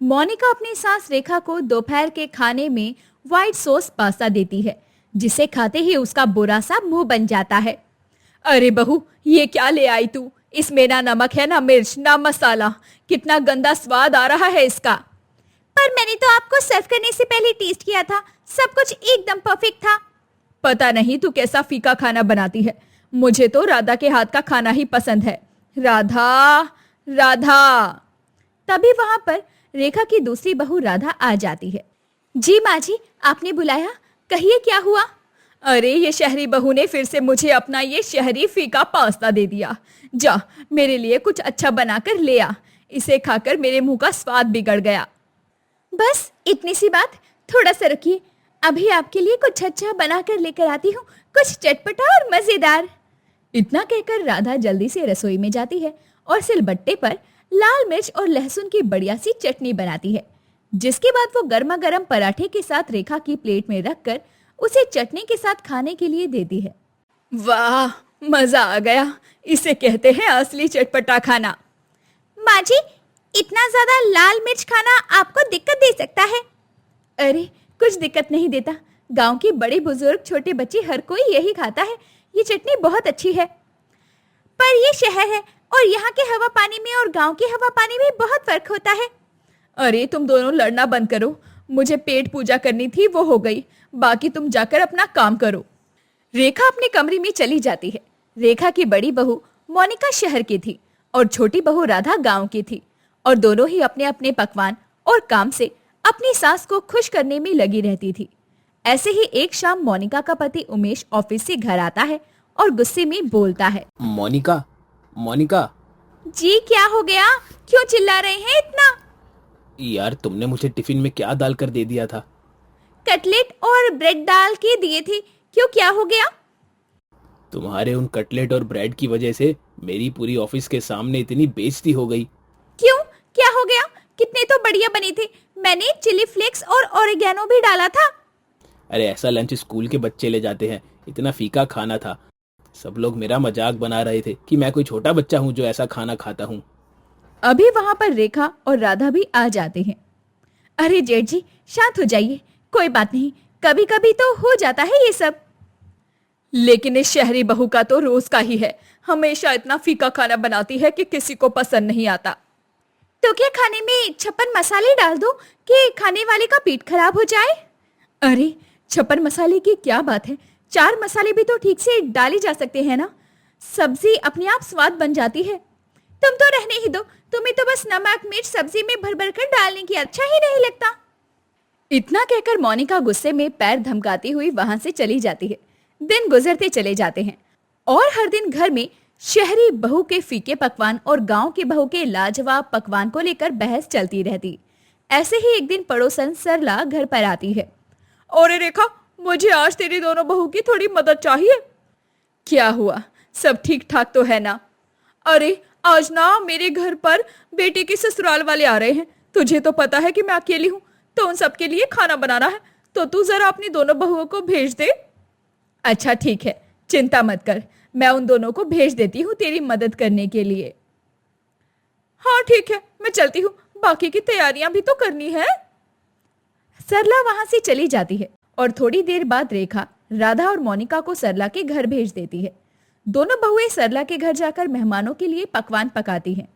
मोनिका अपनी सास रेखा को दोपहर के खाने में व्हाइट सॉस पास्ता देती है, जिसे खाते ही उसका बुरा सा मुंह बन जाता है। अरे बहू, ये क्या ले आई तू? इसमें ना नमक है, ना मिर्च, ना मसाला। कितना गंदा स्वाद आ रहा है इसका। पर मैंने तो आपको सर्व करने से पहले टेस्ट किया था, सब कुछ एकदम परफेक्ट था। पता नहीं तू कैसा फीका खाना बनाती है। मुझे तो राधा के हाथ का खाना ही पसंद है। राधा, राधा। तभी वहां पर रेखा की दूसरी बहू राधा आ जाती है। जी माँ जी, आपने बुलाया, कहिए क्या हुआ? अरे ये शहरी बहू ने फिर से मुझे अपना ये शहरी फीका पास्ता दे दिया। जा मेरे लिए कुछ अच्छा बनाकर ले आ। इसे खाकर मेरे मुंह का स्वाद बिगड़ गया। बस इतनी सी बात, थोड़ा सा रुकिए, अभी आपके लिए कुछ अच्छा बनाकर लेकर आती हूँ, कुछ चटपटा और मजेदार। इतना कहकर राधा जल्दी से रसोई में जाती है और सिलबट्टे पर लाल मिर्च और लहसुन की बढ़िया सी चटनी बनाती है, जिसके बाद वो गर्मा गर्म पराठे के साथ रेखा की प्लेट में रखकर उसे चटनी के साथ खाने के लिए देती है। वाह, मजा आ गया। इसे कहते हैं असली चटपटा खाना। माँ जी, इतना ज्यादा लाल मिर्च खाना आपको दिक्कत दे सकता है। अरे कुछ दिक्कत नहीं देता, गांव के बड़े बुजुर्ग छोटे बच्चे हर कोई यही खाता है। ये चटनी बहुत अच्छी है। पर ये शहर है और यहाँ के हवा पानी में और गांव के हवा पानी में बहुत फर्क होता है। अरे तुम दोनों लड़ना बंद करो। मुझे पेट पूजा करनी थी, वो हो गई। बाकी तुम जाकर अपना काम करो। रेखा अपने कमरे में चली जाती है। रेखा की बड़ी बहू मोनिका शहर की थी और छोटी बहू राधा गांव की थी, और दोनों ही अपने अपने पकवान और काम से अपनी सास को खुश करने में लगी रहती थी। ऐसे ही एक शाम मोनिका का पति उमेश ऑफिस से घर आता है और गुस्से में बोलता है। मोनिका, मोनिका। जी क्या हो गया? क्यों चिल्ला रहे हैं इतना? यार तुमने मुझे टिफिन में क्या डाल कर दे दिया था? कटलेट और ब्रेड डाल के दिए थे। क्यों, क्या हो गया? तुम्हारे उन कटलेट और ब्रेड की वजह से मेरी पूरी ऑफिस के सामने इतनी बेइज्जती हो गई। क्यों, क्या हो गया? कितने तो बढ़िया बने थे। मैंने चिली फ्लेक्स और ओरिगेनो भी डाला था। अरे ऐसा लंच स्कूल के बच्चे ले जाते हैं। इतना फीका खाना था। सब लोग मेरा मजाक बना रहे थे कि मैं कोई छोटा बच्चा हूँ जो ऐसा खाना खाता हूँ। अभी वहां पर रेखा और राधा भी आ जाते हैं। अरे जेठ जी, शांत हो जाइए, कोई बात नहीं, कभी कभी तो हो जाता है ये सब। लेकिन इस शहरी बहू का तो रोज का ही है। हमेशा इतना फीका खाना बनाती है कि किसी को पसंद नहीं आता। तो क्या खाने में 56 मसाले डाल दो कि खाने वाले का पेट खराब हो जाए? अरे 56 मसाले की क्या बात है, 4 मसाले भी तो ठीक से डाले जा सकते हैं ना। सब्जी अपने आप स्वाद बन जाती है। तुम तो रहने ही दो, तुम्हें तो बस नमक मिर्च सब्जी में भर भर कर डालने की अच्छा ही नहीं लगता। इतना कहकर मोनिका गुस्से में पैर धमकाती हुई वहां से चली जाती है। दिन गुजरते चले जाते हैं और हर दिन घर में शहरी बहू के फीके पकवान और गांव के बहू के लाजवाब पकवान को लेकर बहस चलती रहती। ऐसे ही एक दिन पड़ोसन सरला घर पर आती है। अरे रेखा, मुझे आज तेरी दोनों बहू की थोड़ी मदद चाहिए। क्या हुआ, सब ठीक ठाक तो है ना? अरे आज ना मेरे घर पर बेटे के ससुराल वाले आ रहे हैं। तुझे तो पता है कि मैं अकेली हूँ, तो उन सबके लिए खाना बनाना है। तो तू जरा अपनी दोनों बहुओं को भेज दे। अच्छा ठीक है, चिंता मत कर, मैं उन दोनों को भेज देती हूँ तेरी मदद करने के लिए। हाँ ठीक है, मैं चलती हूँ, बाकी की तैयारियां भी तो करनी है। सरला वहां से चली जाती है और थोड़ी देर बाद रेखा राधा और मोनिका को सरला के घर भेज देती है। दोनों बहुएं सरला के घर जाकर मेहमानों के लिए पकवान पकाती हैं।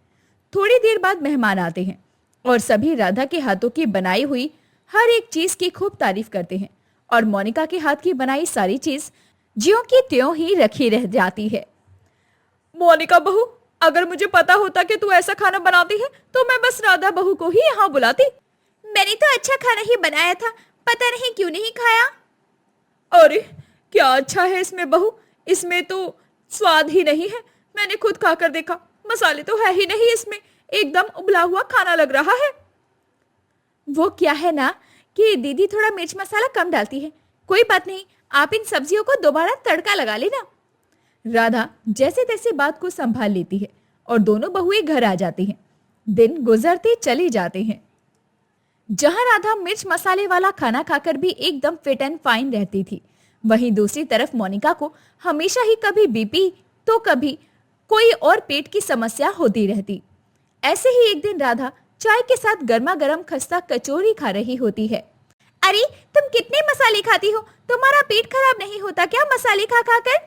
थोड़ी देर बाद मेहमान आते हैं और सभी राधा के हाथों की बनाई हुई हर एक चीज की खूब तारीफ करते हैं, और मोनिका के हाथ की बनाई सारी चीज ज्यों की त्यों ही रखी रह जाती है। मोनिका बहू, अगर मुझे पता होता कि तू ऐसा खाना बनाती है तो मैं बस राधा बहू को ही यहाँ बुलाती। मैंने तो अच्छा खाना ही बनाया था, पता नहीं क्यों नहीं खाया। अरे क्या अच्छा है इसमें बहू, इसमें तो स्वाद ही नहीं है। मैंने खुद खाकर देखा, मसाले तो है ही नहीं इसमें, एकदम उबला हुआ खाना लग रहा है। वो क्या है ना कि दीदी थोड़ा मिर्च मसाला कम डालती है। कोई बात नहीं, आप इन सब्जियों को दोबारा तड़का लगा लेना। राधा जैसे तैसे बात को संभाल लेती है और दोनों बहुएं घर आ जाती हैं। दिन गुजरते चले जाते हैं। जहां राधा मिर्च मसाले वाला खाना खाकर भी एकदम फिट एंड फाइन रहती थी, वहीं दूसरी तरफ मोनिका को हमेशा ही कभी बीपी तो कभी कोई और पेट की समस्या होती रहती। ऐसे ही एक दिन राधा चाय के साथ गर्मा गर्म खस्ता कचौरी खा रही होती है। अरे तुम कितने मसाले खाती हो? तुम्हारा पेट खराब नहीं होता क्या मसाले खा खा कर?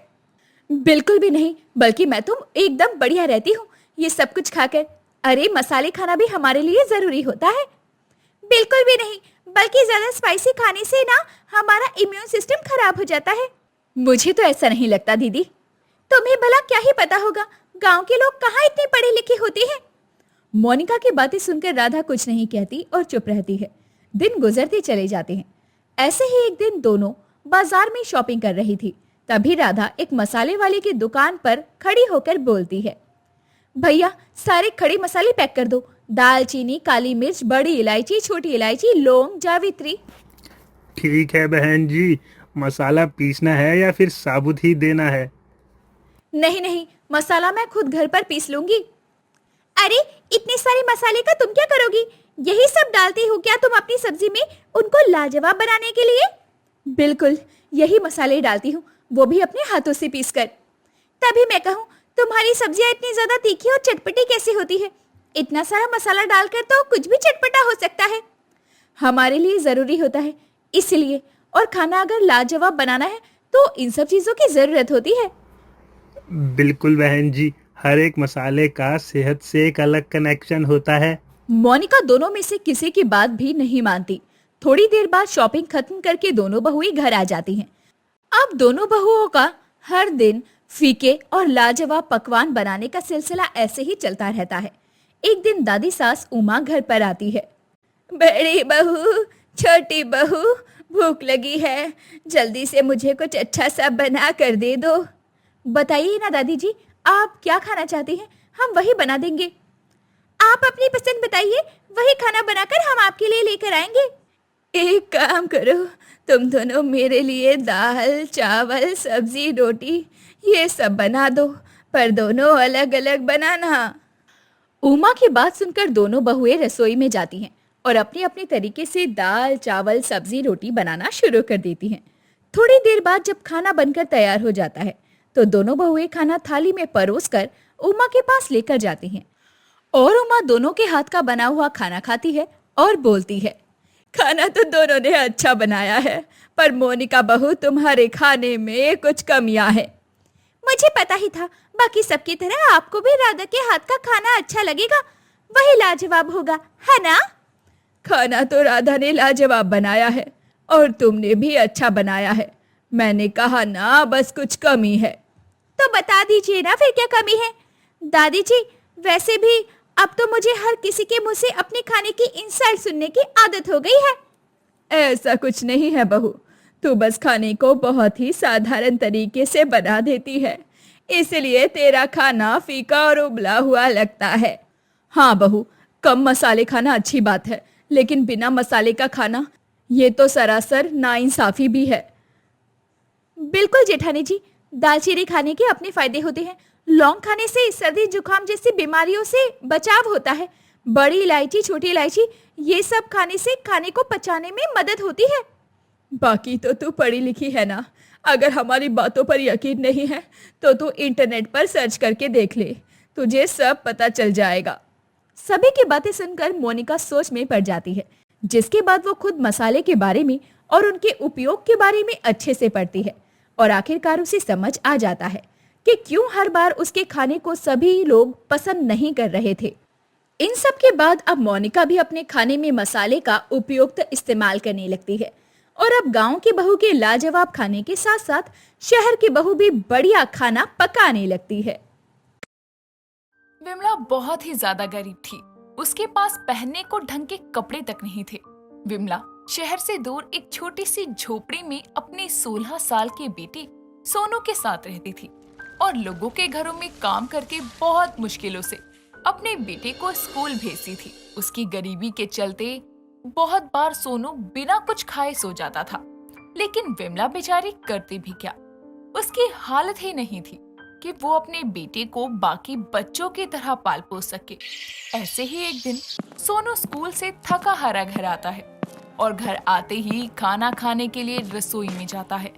बिल्कुल भी नहीं, बल्कि मैं तो एकदम बढ़िया रहती हूँ ये सब कुछ खाकर। अरे मसाले खाना भी हमारे लिए जरूरी होता है। बिल्कुल भी नहीं, बल्कि ज्यादा स्पाइसी खाने से ना हमारा इम्यून सिस्टम खराब हो जाता है। मुझे तो ऐसा नहीं लगता दीदी। तुम्हें भला क्या ही पता होगा, गांव के लोग कहाँ इतने पढ़े लिखे होते हैं। मोनिका की बातें सुनकर राधा कुछ नहीं कहती और चुप रहती है। दिन गुजरते चले जाते हैं। ऐसे ही एक दिन दोनों बाजार में शॉपिंग कर रही थी। तभी राधा एक मसाले वाले की दुकान पर खड़ी होकर बोलती है, भैया सारे खड़े मसाले पैक कर दो। दालचीनी, काली मिर्च, बड़ी इलायची, छोटी इलायची, लौंग, जावित्री। ठीक है बहन जी, मसाला पीसना है या फिर साबुत ही देना है? नहीं नहीं, मसाला मैं खुद घर पर पीस लूंगी। अरे इतने सारे मसाले का तुम क्या करोगी? यही सब डालती हो क्या तुम अपनी सब्जी में उनको लाजवाब बनाने के लिए? बिल्कुल यही मसाले डालती हूँ, वो भी अपने हाथों से पीसकर। तभी मैं कहूँ तुम्हारी सब्जियां इतनी ज्यादा तीखी और चटपटी कैसी होती है? इतना सारा मसाला डालकर तो कुछ भी चटपटा हो सकता है। हमारे लिए जरूरी होता है इसलिए, और खाना अगर लाजवाब बनाना है तो इन सब चीजों की जरूरत होती है। बिल्कुल बहन जी, हर एक मसाले का सेहत से एक अलग कनेक्शन होता है। मोनिका दोनों में से किसी की बात भी नहीं मानती। थोड़ी देर बाद शॉपिंग खत्म करके दोनों बहुएं घर आ जाती हैं। अब दोनों बहुओं का हर दिन फीके और लाजवाब पकवान बनाने का सिलसिला ऐसे ही चलता रहता है। एक दिन दादी सास उमा घर पर आती है। बड़ी बहू, छोटी बहू, भूख लगी है, जल्दी से मुझे कुछ अच्छा सा बना कर दे दो। बताइए ना दादी जी, आप क्या खाना चाहती हैं? हम वही बना देंगे। आप अपनी पसंद बताइए, वही खाना बनाकर हम आपके लिए लेकर आएंगे। एक काम करो, तुम दोनों मेरे लिए दाल, चावल, सब्जी, रोटी ये सब बना दो, पर दोनों अलग अलग बनाना। उमा की बात सुनकर दोनों बहुएं रसोई में जाती हैं और अपने अपने तरीके से दाल, चावल, सब्जी, रोटी बनाना शुरू कर देती हैं। थोड़ी देर बाद जब खाना बनकर तैयार हो जाता है तो दोनों बहुएं खाना थाली में परोसकर उमा के पास लेकर जाती हैं और उमा दोनों के हाथ का बना हुआ खाना खाती है और बोलती है, खाना तो दोनों ने अच्छा बनाया है, पर मोनिका बहू तुम्हारे खाने में कुछ कमियां हैं। मुझे पता ही था, बाकी सबकी तरह आपको भी राधा के हाथ का खाना अच्छा लगेगा, वही लाजवाब होगा, है ना? खाना तो राधा ने लाजवाब बनाया है और तुमने भी अच्छा बनाया है। मैंने कहा ना बस कुछ कमी है। तो बता दीजिए ना फिर क्या कमी है? दादी जी वैसे भी अब तो मुझे हर किसी के मुंह से अपने खाने की इंसल्ट सुनने की आदत हो गई है। ऐसा कुछ नहीं है बहू, तू बस खाने को बहुत ही साधारण तरीके से बना देती है, इसलिए तेरा खाना फीका और उबला हुआ लगता है। हाँ बहू, कम मसाले खाना अच्छी बात है, लेकिन बिना मसाले का खाना ये तो सरासर नाइंसाफी भी है। बिल्कुल जेठानी जी, दालचीनी खाने के अपने फायदे होते हैं। लौंग खाने से सर्दी जुकाम जैसी बीमारियों से बचाव होता है। बड़ी इलायची, छोटी इलायची ये सब खाने से खाने को पचाने में मदद होती है। बाकी तो तू पढ़ी लिखी है ना, अगर हमारी बातों पर यकीन नहीं है तो तू इंटरनेट पर सर्च करके देख ले, तुझे सब पता चल जाएगा। सभी की बातें सुनकर मोनिका सोच में पड़ जाती है, जिसके बाद वो खुद मसाले के बारे में और उनके उपयोग के बारे में अच्छे से पढ़ती है और आखिरकार उसे समझ आ जाता है कि क्यों हर बार उसके खाने को सभी लोग पसंद नहीं कर रहे थे। इन सब के बाद अब मोनिका भी अपने खाने में मसाले का उपयुक्त इस्तेमाल करने लगती है और अब गांव की बहू के लाजवाब खाने के साथ साथ शहर की बहू भी बढ़िया खाना पकाने लगती है। विमला बहुत ही ज्यादा गरीब थी। उसके पास पहनने को ढंग के कपड़े तक नहीं थे। विमला शहर से दूर एक छोटी सी झोपड़ी में अपने 16 साल के बेटे सोनू के साथ रहती थी और लोगों के घरों में काम करके बहुत मुश्किलों से अपने बेटे को स्कूल भेजती थी। उसकी गरीबी के चलते बहुत बार सोनू बिना कुछ खाए सो जाता था, लेकिन विमला बेचारी करती भी क्या। उसकी हालत ही नहीं थी कि वो अपने बेटे को बाकी बच्चों की तरह पाल पोस सके। ऐसे ही एक दिन सोनू स्कूल से थका हारा घर आता है और घर आते ही खाना खाने के लिए रसोई में जाता है,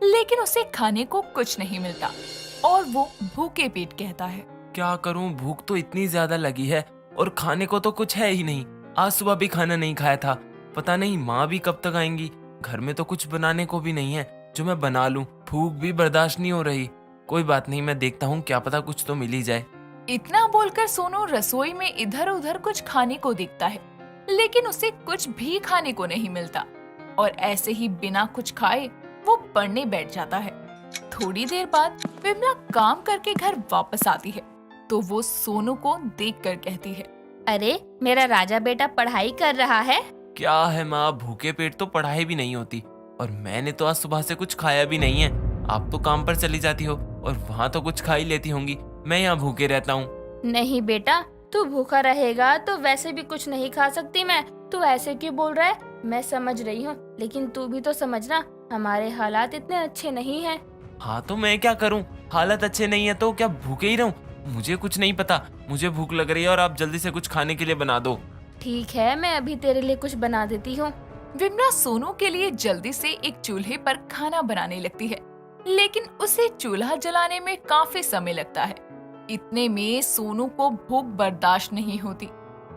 लेकिन उसे खाने को कुछ नहीं मिलता और वो भूखे पेट कहता है, क्या करूं, भूख तो इतनी ज्यादा लगी है और खाने को तो कुछ है ही नहीं। आज सुबह भी खाना नहीं खाया था। पता नहीं माँ भी कब तक आएंगी। घर में तो कुछ बनाने को भी नहीं है जो मैं बना लूं। भूख भी बर्दाश्त नहीं हो रही। कोई बात नहीं, मैं देखता हूँ, क्या पता कुछ तो मिल ही जाए। इतना बोलकर सोनू रसोई में इधर उधर कुछ खाने को देखता है, लेकिन उसे कुछ भी खाने को नहीं मिलता और ऐसे ही बिना कुछ खाए वो पढ़ने बैठ जाता है। थोड़ी देर बाद विमला काम करके घर वापस आती है तो वो सोनू को देखकर कहती है, अरे मेरा राजा बेटा पढ़ाई कर रहा है। क्या है माँ, भूखे पेट तो पढ़ाई भी नहीं होती और मैंने तो आज सुबह से कुछ खाया भी नहीं है। आप तो काम पर चली जाती हो और वहाँ तो कुछ खा ही लेती होंगी। मैं यहाँ भूखे रहता हूँ। नहीं बेटा, तू भूखा रहेगा तो वैसे भी कुछ नहीं खा सकती मैं। तू ऐसे क्यों बोल रहा है? मैं समझ रही हूँ, लेकिन तू भी तो समझना, हमारे हालात इतने अच्छे नहीं हैं। हाँ तो मैं क्या करूँ? हालत अच्छे नहीं है तो क्या भूखे ही रहूँ? मुझे कुछ नहीं पता। मुझे भूख लग रही है और आप जल्दी से कुछ खाने के लिए बना दो। ठीक है, मैं अभी तेरे लिए कुछ बना देती हूँ। विमला सोनू के लिए जल्दी से एक चूल्हे पर खाना बनाने लगती है, लेकिन उसे चूल्हा जलाने में काफी समय लगता है। इतने में सोनू को भूख बर्दाश्त नहीं होती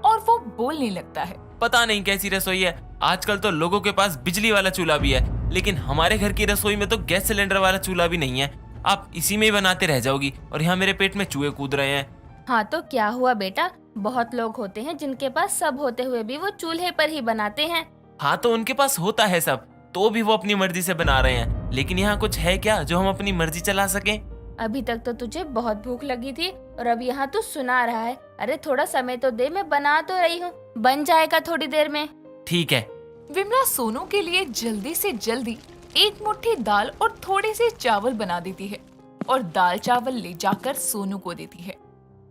और वो बोलने लगता है, पता नहीं कैसी रसोई है। आजकल तो लोगों के पास बिजली वाला चूल्हा भी है, लेकिन हमारे घर की रसोई में तो गैस सिलेंडर वाला चूल्हा भी नहीं है। आप इसी में ही बनाते रह जाओगी और यहाँ मेरे पेट में चूहे कूद रहे हैं। हाँ तो क्या हुआ बेटा, बहुत लोग होते हैं जिनके पास सब होते हुए भी वो चूल्हे पर ही बनाते हैं। हाँ तो उनके पास होता है सब, तो भी वो अपनी मर्जी से बना रहे हैं। लेकिन यहाँ कुछ है क्या जो हम अपनी मर्जी चला सकें? अभी तक तो तुझे बहुत भूख लगी थी और अब यहाँ तू सुना रहा है। अरे थोड़ा समय तो दे, मैं बना तो रही हूँ, बन जाएगा थोड़ी देर में। ठीक है। विमला सोनू के लिए जल्दी से जल्दी एक मुट्ठी दाल और थोड़े से चावल बना देती है और दाल चावल ले जाकर सोनू को देती है।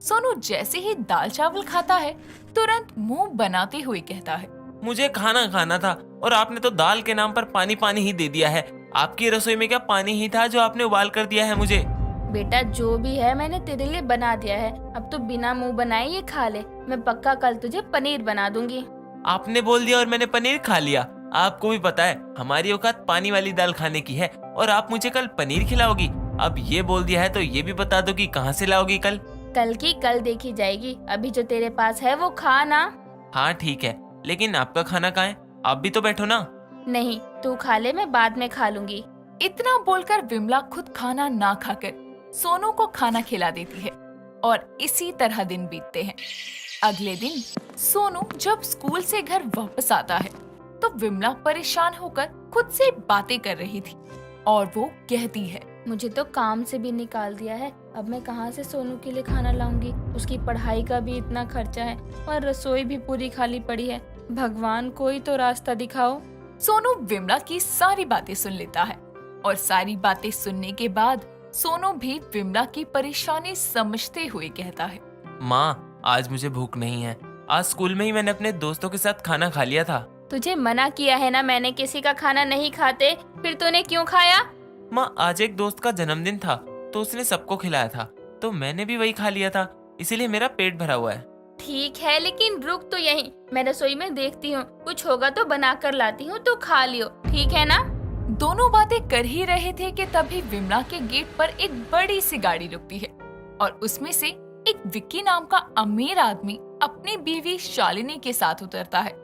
सोनू जैसे ही दाल चावल खाता है तुरंत मुंह बनाते हुए कहता है, मुझे खाना खाना था और आपने तो दाल के नाम पर पानी पानी ही दे दिया है। आपकी रसोई में क्या पानी ही था जो आपने उबाल कर दिया है मुझे? बेटा जो भी है मैंने तेरे लिए बना दिया है, अब तो बिना मुंह बनाए ये खा ले। मैं पक्का कल तुझे पनीर बना दूंगी। आपने बोल दिया और मैंने पनीर खा लिया। आपको भी पता है हमारी औकात पानी वाली दाल खाने की है और आप मुझे कल पनीर खिलाओगी। अब ये बोल दिया है तो ये भी बता दो कि कहाँ से लाओगी कल? कल की कल देखी जाएगी, अभी जो तेरे पास है वो खा ना। हाँ ठीक है, लेकिन आपका खाना कहाँ है? आप भी तो बैठो ना। नहीं, तू खा ले, मैं बाद में खा लूंगी। इतना बोलकर विमला खुद खाना ना खाकर सोनू को खाना खिला देती है और इसी तरह दिन बीतते हैं। अगले दिन सोनू जब स्कूल से घर वापस आता है तो विमला परेशान होकर खुद से बातें कर रही थी और वो कहती है, मुझे तो काम से भी निकाल दिया है, अब मैं कहाँ से सोनू के लिए खाना लाऊंगी? उसकी पढ़ाई का भी इतना खर्चा है और रसोई भी पूरी खाली पड़ी है। भगवान कोई तो रास्ता दिखाओ। सोनू विमला की सारी बातें सुन लेता है और सारी बातें सुनने के बाद सोनू भी विमला की परेशानी समझते हुए कहता है, माँ आज मुझे भूख नहीं है। आज स्कूल में ही मैंने अपने दोस्तों के साथ खाना खा लिया था। तुझे मना किया है ना मैंने किसी का खाना नहीं खाते, फिर तूने क्यों खाया? माँ आज एक दोस्त का जन्मदिन था तो उसने सबको खिलाया था, तो मैंने भी वही खा लिया था, इसीलिए मेरा पेट भरा हुआ है। ठीक है, लेकिन रुक तो यहीं, मैं रसोई में देखती हूँ, कुछ होगा तो बना कर लाती हूँ, तो खा लियो, ठीक है ना? दोनों बातें कर ही रहे थे कि तभी विमला के गेट पर एक बड़ी सी गाड़ी रुकती है और उसमें से एक विक्की नाम का अमीर आदमी अपनी बीवी शालिनी के साथ उतरता है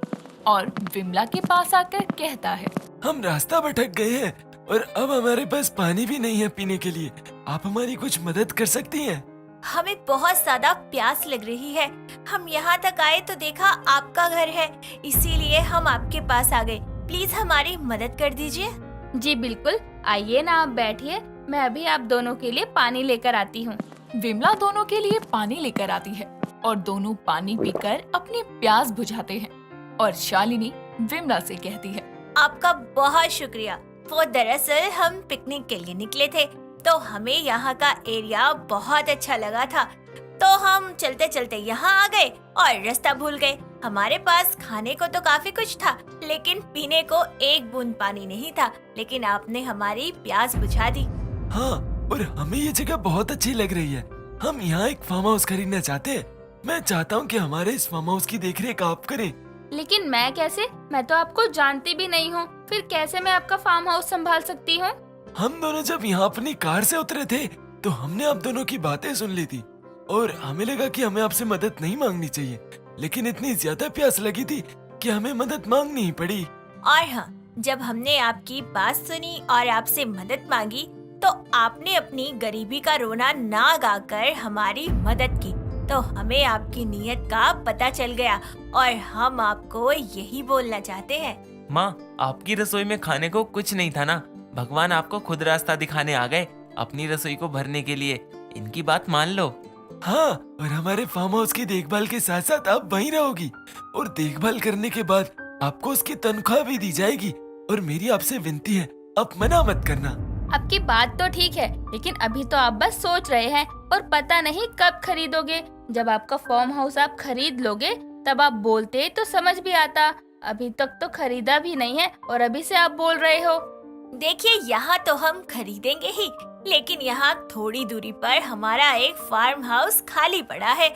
और विमला के पास आकर कहता है, हम रास्ता भटक गए हैं और अब हमारे पास पानी भी नहीं है पीने के लिए। आप हमारी कुछ मदद कर सकती हैं? हमें बहुत ज्यादा प्यास लग रही है। हम यहाँ तक आए तो देखा आपका घर है, इसीलिए हम आपके पास आ गए। प्लीज हमारी मदद कर दीजिए। जी बिल्कुल, आइए ना आप बैठिए, मैं अभी आप दोनों के लिए पानी लेकर आती हूँ। विमला दोनों के लिए पानी लेकर आती है और दोनों पानी पीकर अपनी प्यास बुझाते हैं और शालिनी विमला से कहती है, आपका बहुत शुक्रिया। वो दरअसल हम पिकनिक के लिए निकले थे तो हमें यहाँ का एरिया बहुत अच्छा लगा था, तो हम चलते चलते यहाँ आ गए और रास्ता भूल गए। हमारे पास खाने को तो काफी कुछ था, लेकिन पीने को एक बूंद पानी नहीं था, लेकिन आपने हमारी प्यास बुझा दी। हाँ, और हमें ये जगह बहुत अच्छी लग रही है। हम यहाँ एक फार्म हाउस खरीदना चाहते हैं। मैं चाहता हूँ कि हमारे इस फार्म हाउस की देखरेख आप करें। लेकिन मैं कैसे? मैं तो आपको जानती भी नहीं हूँ, फिर कैसे मैं आपका फार्म हाउस संभाल सकती हूँ? हम दोनों जब यहाँ अपनी कार से उतरे थे तो हमने आप दोनों की बातें सुन ली थी। और हमें लगा कि हमें आपसे मदद नहीं मांगनी चाहिए, लेकिन इतनी ज्यादा प्यास लगी थी कि हमें मदद मांगनी ही पड़ी। और हाँ, जब हमने आपकी बात सुनी और आपसे मदद मांगी तो आपने अपनी गरीबी का रोना ना गाकर हमारी मदद की, तो हमें आपकी नीयत का पता चल गया और हम आपको यही बोलना चाहते हैं। माँ, आपकी रसोई में खाने को कुछ नहीं था ना, भगवान आपको खुद रास्ता दिखाने आ गए अपनी रसोई को भरने के लिए। इनकी बात मान लो। हाँ, और हमारे फार्म हाउस की देखभाल के साथ साथ आप वहीं रहोगी, और देखभाल करने के बाद आपको उसकी तनख्वाह भी दी जाएगी। और मेरी आपसे विनती है, आप मना मत करना। आपकी बात तो ठीक है, लेकिन अभी तो आप बस सोच रहे हैं और पता नहीं कब खरीदोगे। जब आपका फार्म हाउस आप खरीद लोगे तब आप बोलते तो समझ भी आता। अभी तक तो खरीदा भी नहीं है और अभी से आप बोल रहे हो। देखिए, यहाँ तो हम खरीदेंगे ही, लेकिन यहाँ थोड़ी दूरी पर हमारा एक फार्म हाउस खाली पड़ा है।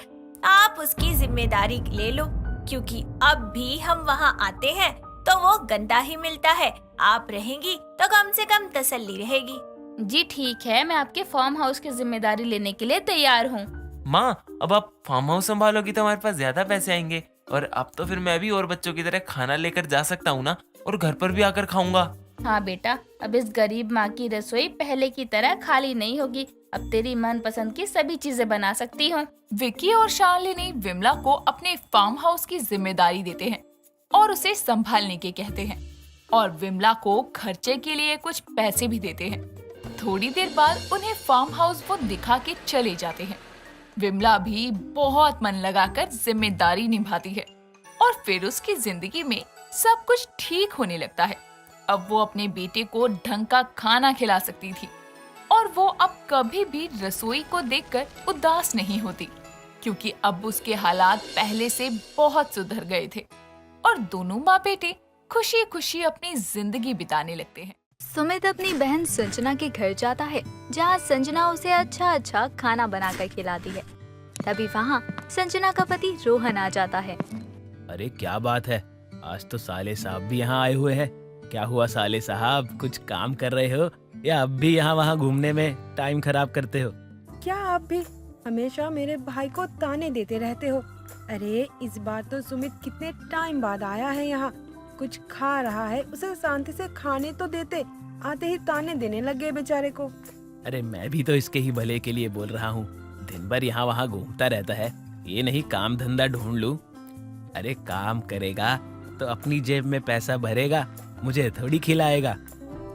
आप उसकी जिम्मेदारी ले लो, क्योंकि अब भी हम वहाँ आते हैं तो वो गंदा ही मिलता है। आप रहेंगी तो कम से कम तसल्ली रहेगी। जी ठीक है, मैं आपके फार्म हाउस की जिम्मेदारी लेने के लिए तैयार हूँ। माँ, अब आप फार्म हाउस संभालोगी तो हमारे पास ज्यादा पैसे आएंगे, और अब तो फिर मैं भी और बच्चों की तरह खाना लेकर जा सकता हूँ ना, और घर पर भी आकर खाऊंगा। हाँ बेटा, अब इस गरीब माँ की रसोई पहले की तरह खाली नहीं होगी। अब तेरी मनपसंद की सभी चीजें बना सकती हूँ। विक्की और शालिनी विमला को अपने फार्म हाउस की जिम्मेदारी देते हैं और उसे संभालने के कहते हैं, और विमला को खर्चे के लिए कुछ पैसे भी देते हैं। थोड़ी देर बाद उन्हें फार्म हाउस वो दिखा के चले जाते हैं। विमला भी बहुत मन लगाकर जिम्मेदारी निभाती है और फिर उसकी जिंदगी में सब कुछ ठीक होने लगता है। अब वो अपने बेटे को ढंग का खाना खिला सकती थी और वो अब कभी भी रसोई को देखकर उदास नहीं होती, क्योंकि अब उसके हालात पहले से बहुत सुधर गए थे और दोनों माँ बेटे खुशी खुशी अपनी जिंदगी बिताने लगते हैं। सुमित अपनी बहन संजना के घर जाता है, जहाँ संजना उसे अच्छा खाना बनाकर खिलाती है। तभी वहाँ संजना का पति रोहन आ जाता है। अरे क्या बात है, आज तो साले साहब भी यहाँ आए हुए हैं। क्या हुआ साले साहब, कुछ काम कर रहे हो या अब भी यहाँ वहाँ घूमने में टाइम खराब करते हो? क्या आप भी हमेशा मेरे भाई को ताने देते रहते हो? अरे इस बार तो सुमित कितने टाइम बाद आया है यहाँ, कुछ खा रहा है, उसे शांति से खाने तो देते, आते ही ताने देने लगे बेचारे को। अरे मैं भी तो इसके ही भले के लिए बोल रहा हूँ, दिन भर यहाँ वहाँ घूमता रहता है, ये नहीं काम धंधा ढूंढ लूं। अरे काम करेगा तो अपनी जेब में पैसा भरेगा, मुझे थोड़ी खिलाएगा।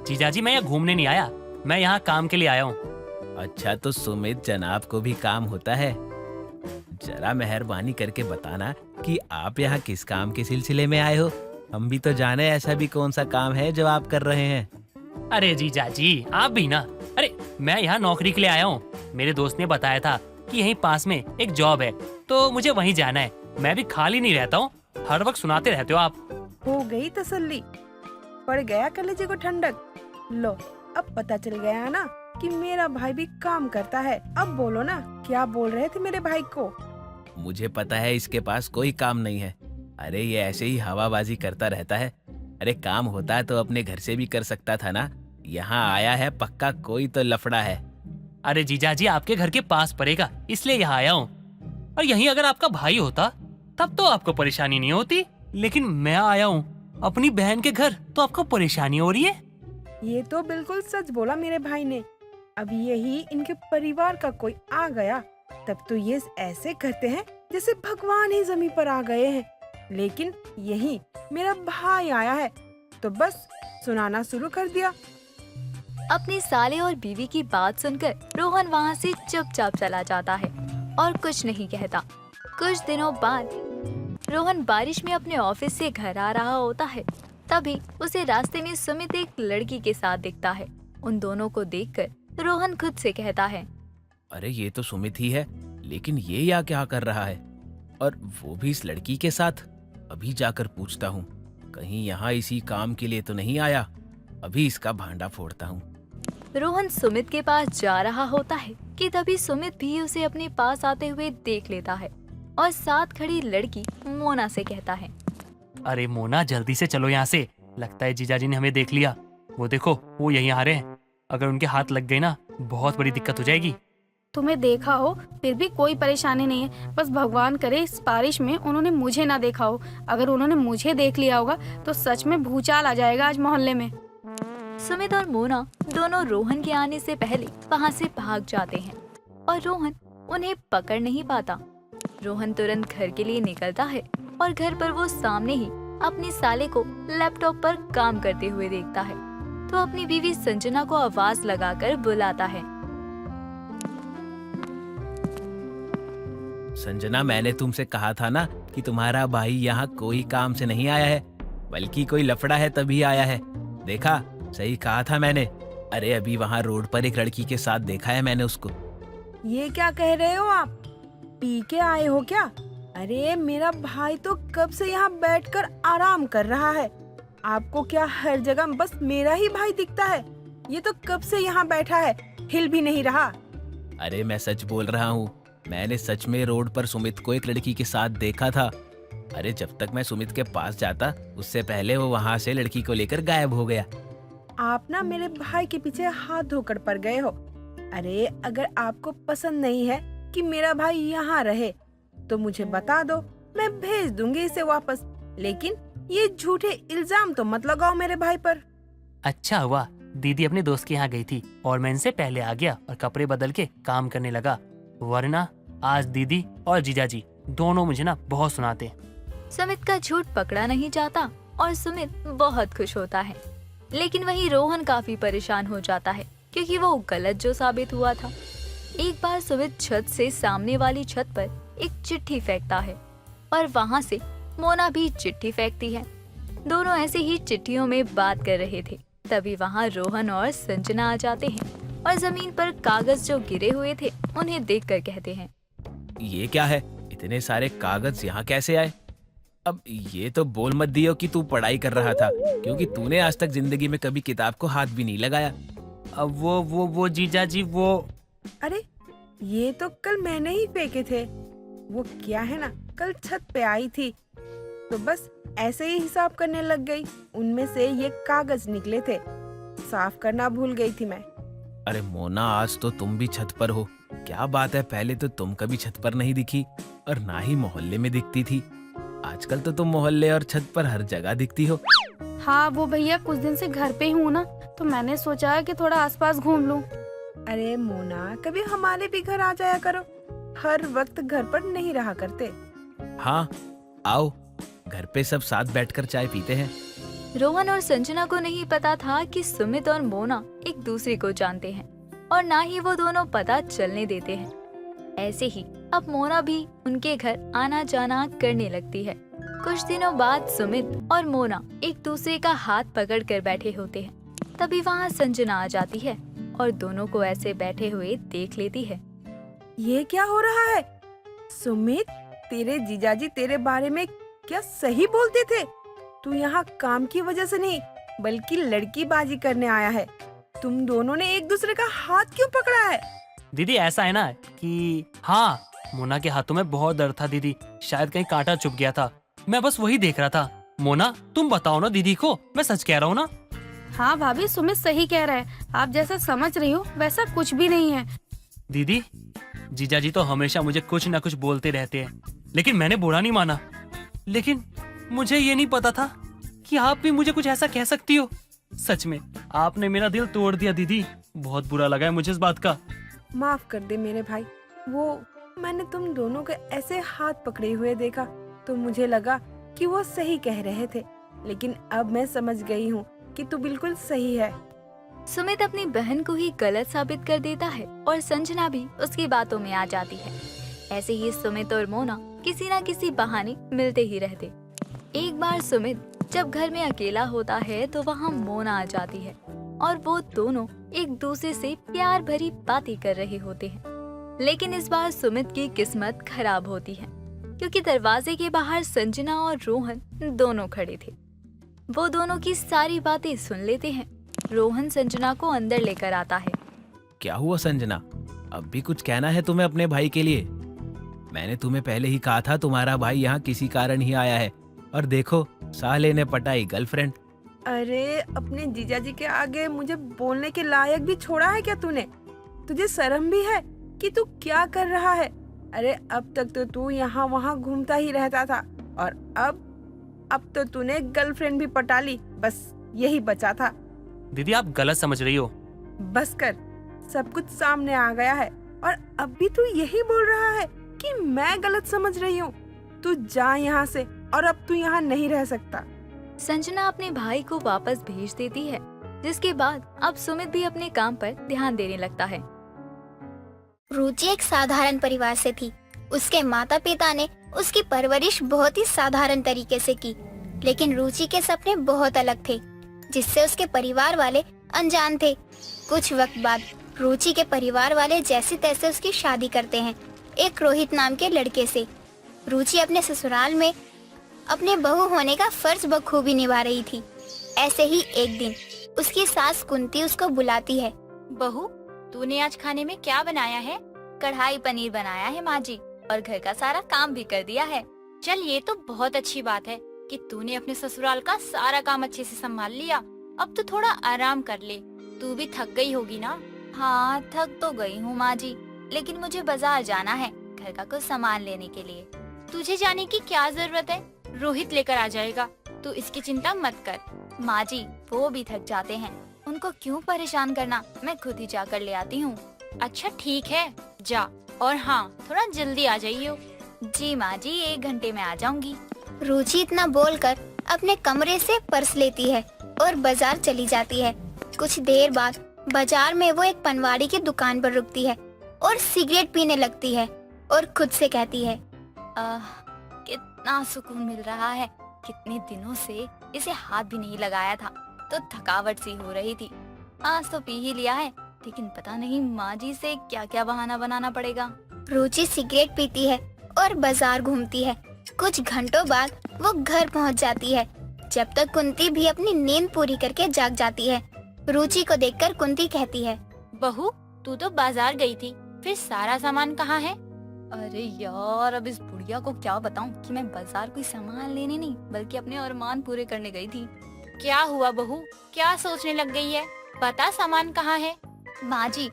जीजाजी, मैं यहाँ घूमने नहीं आया, मैं यहाँ काम के लिए आया हूँ। अच्छा, तो सुमित जनाब को भी काम होता है? जरा मेहरबानी करके बताना कि आप यहाँ किस काम के सिलसिले में आए हो, हम भी तो जाने ऐसा भी कौन सा काम है जो आप कर रहे हैं। अरे जीजाजी, आप भी ना। अरे मैं यहाँ नौकरी के लिए आया हूँ, मेरे दोस्त ने बताया था कि यहीं पास में एक जॉब है, तो मुझे वहीं जाना है। मैं भी खाली नहीं रहता हूँ, हर वक्त सुनाते रहते हो आप। हो गई तसल्ली, पड़ गया कलेजे को ठंडक। लो, अब पता चल गया ना कि मेरा भाई भी काम करता है। अब बोलो ना, क्या बोल रहे थे मेरे भाई को? मुझे पता है इसके पास कोई काम नहीं है। अरे ये ऐसे ही हवाबाजी करता रहता है। अरे काम होता है तो अपने घर से भी कर सकता था ना, यहाँ आया है पक्का कोई तो लफड़ा है। अरे जीजाजी, आपके घर के पास पड़ेगा इसलिए यहाँ आया हूँ, और यहीं अगर आपका भाई होता तब तो आपको परेशानी नहीं होती, लेकिन मैं आया हूँ अपनी बहन के घर तो आपको परेशानी हो रही है। ये तो बिल्कुल सच बोला मेरे भाई ने। अब यही इनके परिवार का कोई आ गया तब तो ये ऐसे करते हैं जैसे भगवान ही जमीन पर आ गए हैं, लेकिन यही मेरा भाई आया है तो बस सुनाना शुरू कर दिया। अपने साले और बीवी की बात सुनकर रोहन वहाँ से चुपचाप चला जाता है और कुछ नहीं कहता। कुछ दिनों बाद रोहन बारिश में अपने ऑफिस से घर आ रहा होता है। तभी उसे रास्ते में सुमित एक लड़की के साथ दिखता है। उन दोनों को देखकर रोहन खुद से कहता है, अरे ये तो सुमित ही है, लेकिन ये यहाँ क्या कर रहा है, और वो भी इस लड़की के साथ? अभी जाकर पूछता हूँ, कहीं यहाँ इसी काम के लिए तो नहीं आया। अभी इसका भांडा फोड़ता हूँ। रोहन सुमित के पास जा रहा होता है कि तभी सुमित भी उसे अपने पास आते हुए देख लेता है और साथ खड़ी लड़की मोना से कहता है, अरे मोना, जल्दी से चलो यहाँ से, लगता है जीजाजी ने हमें देख लिया। वो देखो, वो यहीं आ रहे हैं, अगर उनके हाथ लग गए ना बहुत बड़ी दिक्कत हो जाएगी। तुम्हें देखा हो फिर भी कोई परेशानी नहीं है। बस भगवान करे इस बारिश में उन्होंने मुझे ना देखा हो। अगर उन्होंने मुझे देख लिया होगा तो सच में भूचाल आ जाएगा आज मोहल्ले में। सुमित और मोना दोनों रोहन के आने से पहले वहाँ से भाग जाते हैं और रोहन उन्हें पकड़ नहीं पाता। रोहन तुरंत घर के लिए निकलता है और घर पर वो सामने ही अपने साले को लैपटॉप पर काम करते हुए देखता है तो अपनी बीवी संजना को आवाज लगाकर बुलाता है। संजना, मैंने तुमसे कहा था ना कि तुम्हारा भाई यहाँ कोई काम से नहीं आया है, बल्कि कोई लफड़ा है तभी आया है। देखा, सही कहा था मैंने। अरे अभी वहाँ रोड पर एक लड़की के साथ देखा है मैंने उसको। ये क्या कह रहे हो आप? पी के आए हो क्या? अरे मेरा भाई तो कब से यहाँ बैठकर आराम कर रहा है। आपको क्या हर जगह बस मेरा ही भाई दिखता है? ये तो कब से यहाँ बैठा है, हिल भी नहीं रहा। अरे मैं सच बोल रहा हूँ, मैंने सच में रोड पर सुमित को एक लड़की के साथ देखा था। अरे जब तक मैं सुमित के पास जाता उससे पहले वो वहाँ से लड़की को लेकर गायब हो गया। आप ना मेरे भाई के पीछे हाथ धोकर पड़ गए हो। अरे अगर आपको पसंद नहीं है कि मेरा भाई यहाँ रहे तो मुझे बता दो, मैं भेज दूंगी इसे वापस। लेकिन ये झूठे इल्जाम तो मत लगाओ मेरे भाई पर। अच्छा हुआ दीदी अपने दोस्त के यहाँ गई थी और मैं इनसे पहले आ गया और कपड़े बदल के काम करने लगा, वरना आज दीदी और जीजाजी दोनों मुझे ना बहुत सुनाते। सुमित का झूठ पकड़ा नहीं जाता और सुमित बहुत खुश होता है। लेकिन वहीं रोहन काफी परेशान हो जाता है क्योंकि वो गलत जो साबित हुआ था। एक बार सुमित छत से सामने वाली छत पर एक चिट्ठी फेंकता है और वहाँ से मोना भी चिट्ठी फेंकती है। दोनों ऐसे ही चिट्ठियों में बात कर रहे थे, तभी वहाँ रोहन और संजना आ जाते हैं और जमीन पर कागज जो गिरे हुए थे उन्हें देखकर कहते हैं, ये क्या है? इतने सारे कागज यहाँ कैसे आए? अब ये तो बोल मत दियो कि तू पढ़ाई कर रहा था, क्योंकि तूने आज तक जिंदगी में कभी किताब को हाथ भी नहीं लगाया। अब वो जीजाजी वो। अरे ये तो कल मैंने ही फेंके थे। वो क्या है ना, कल छत पे आई थी तो बस ऐसे ही हिसाब करने लग गई। उनमें से ये कागज निकले थे, साफ करना भूल गई थी मैं। अरे मोना, आज तो तुम भी छत पर हो। क्या बात है, पहले तो तुम कभी छत पर नहीं दिखी और ना ही मोहल्ले में दिखती थी। आजकल तो तुम मोहल्ले और छत पर हर जगह दिखती हो। हाँ वो भैया कुछ दिन से घर पे ही हूँ ना, तो मैंने सोचा कि थोड़ा आसपास घूम लूँ। अरे मोना, कभी हमारे भी घर आ जाया करो, हर वक्त घर पर नहीं रहा करते। हाँ आओ, घर पे सब साथ बैठकर चाय पीते हैं। रोहन और संजना को नहीं पता था कि सुमित और मोना एक दूसरे को जानते हैं और ना ही वो दोनों पता चलने देते हैं। ऐसे ही अब मोना भी उनके घर आना जाना करने लगती है। कुछ दिनों बाद सुमित और मोना एक दूसरे का हाथ पकड़ कर बैठे होते हैं। तभी वहाँ संजना आ जाती है और दोनों को ऐसे बैठे हुए देख लेती है। ये क्या हो रहा है? सुमित, तेरे जीजाजी तेरे बारे में क्या सही बोलते थे? तू यहाँ काम की वजह से नहीं बल्कि लड़की बाजी करने आया है। तुम दोनों ने एक दूसरे का हाथ क्यों पकड़ा है? दीदी ऐसा है ना कि हाँ, मोना के हाथों में बहुत दर्द था दीदी, शायद कहीं कांटा चुभ गया था। मैं बस वही देख रहा था। मोना तुम बताओ ना दीदी को, मैं सच कह रहा हूँ ना? हाँ भाभी, सुमित सही कह रहा है। आप जैसा समझ रही हो वैसा कुछ भी नहीं है। दीदी, जीजाजी तो हमेशा मुझे कुछ ना कुछ बोलते रहते हैं, लेकिन मैंने बुरा नहीं माना। लेकिन मुझे ये नहीं पता था कि आप भी मुझे कुछ ऐसा कह सकती हो। सच में आपने मेरा दिल तोड़ दिया दीदी, बहुत बुरा लगा है मुझे इस बात का। माफ कर दे मेरे भाई। वो मैंने तुम दोनों के ऐसे हाथ पकड़े हुए देखा तो मुझे लगा कि वो सही कह रहे थे, लेकिन अब मैं समझ गई हूँ कि तू बिल्कुल सही है। सुमित अपनी बहन को ही गलत साबित कर देता है और संजना भी उसकी बातों में आ जाती है। ऐसे ही सुमित और मोना किसी न किसी बहाने मिलते ही रहते। एक बार सुमित जब घर में अकेला होता है तो वहाँ मोना आ जाती है और वो दोनों एक दूसरे से प्यार भरी बातें कर रहे होते हैं। लेकिन इस बार सुमित की किस्मत खराब होती है क्योंकि दरवाजे के बाहर संजना और रोहन दोनों खड़े थे। वो दोनों की सारी बातें सुन लेते हैं। रोहन संजना को अंदर लेकर आता है। क्या हुआ संजना, अब भी कुछ कहना है तुम्हें अपने भाई के लिए? मैंने तुम्हें पहले ही कहा था तुम्हारा भाई यहाँ किसी कारण ही आया है, और देखो साले ने पटाई गर्लफ्रेंड। अरे अपने जीजाजी के आगे मुझे बोलने के लायक भी छोड़ा है क्या तूने? तुझे शर्म भी है कि तू क्या कर रहा है। अरे अब तक तो तू यहाँ वहाँ घूमता ही रहता था और अब तो तूने गर्लफ्रेंड भी पटा ली। बस यही बचा था। दीदी आप गलत समझ रही हो। बस कर, सब कुछ सामने आ गया है और अब भी तू यही बोल रहा है कि मैं गलत समझ रही हूँ। तू जा यहाँ से और अब तू यहाँ नहीं रह सकता। संजना अपने भाई को वापस भेज देती है, जिसके बाद अब सुमित भी अपने काम पर ध्यान देने लगता है। रुचि एक साधारण परिवार से थी। उसके माता पिता ने उसकी परवरिश बहुत ही साधारण तरीके से की, लेकिन रुचि के सपने बहुत अलग थे, जिससे उसके परिवार वाले अनजान थे। कुछ वक्त बाद रुचि के परिवार वाले जैसे तैसे उसकी शादी करते हैं, एक रोहित नाम के लड़के से। रुचि अपने ससुराल में अपने बहू होने का फर्ज बखूबी निभा रही थी। ऐसे ही एक दिन उसकी सास कुंती उसको बुलाती है। बहू, तूने आज खाने में क्या बनाया है? कढ़ाई पनीर बनाया है माँ जी, और घर का सारा काम भी कर दिया है। चल, ये तो बहुत अच्छी बात है कि तूने अपने ससुराल का सारा काम अच्छे से संभाल लिया। अब तो थोड़ा आराम कर ले। तू भी थक गई होगी ना? हाँ, थक तो गई हूँ माँ जी, लेकिन मुझे बाजार जाना है घर का कुछ सामान लेने के लिए। तुझे जाने की क्या जरूरत है? रोहित लेकर आ जाएगा, तू इसकी चिंता मत कर। माँ जी, वो भी थक जाते हैं, उनको क्यों परेशान करना, मैं खुद ही जाकर ले आती हूँ। अच्छा ठीक है, जा, और हाँ, थोड़ा जल्दी आ जाइयो। जी माँ जी, 1 घंटे में आ जाऊंगी। रुचि इतना बोलकर अपने कमरे से पर्स लेती है और बाजार चली जाती है। कुछ देर बाद बाजार में वो एक पनवाड़ी की दुकान पर रुकती है और सिगरेट पीने लगती है और खुद से कहती है, कितना सुकून मिल रहा है। कितने दिनों से इसे हाथ भी नहीं लगाया था, तो थकावट सी हो रही थी। आज तो पी ही लिया है, लेकिन पता नहीं माँ जी से क्या क्या बहाना बनाना पड़ेगा। रुचि सिगरेट पीती है और बाजार घूमती है। कुछ घंटों बाद वो घर पहुंच जाती है, जब तक कुंती भी अपनी नींद पूरी करके जाग जाती है। रुचि को देखकर कुंती कहती है, बहू, तू तो बाजार गई थी, फिर सारा सामान कहाँ है? अरे यार, अब इस बुढ़िया को क्या बताऊं कि मैं बाजार कोई सामान लेने नहीं बल्कि अपने अरमान पूरे करने गई थी। क्या हुआ बहू, क्या सोचने लग गई है? बता, सामान कहाँ है? माँ जी,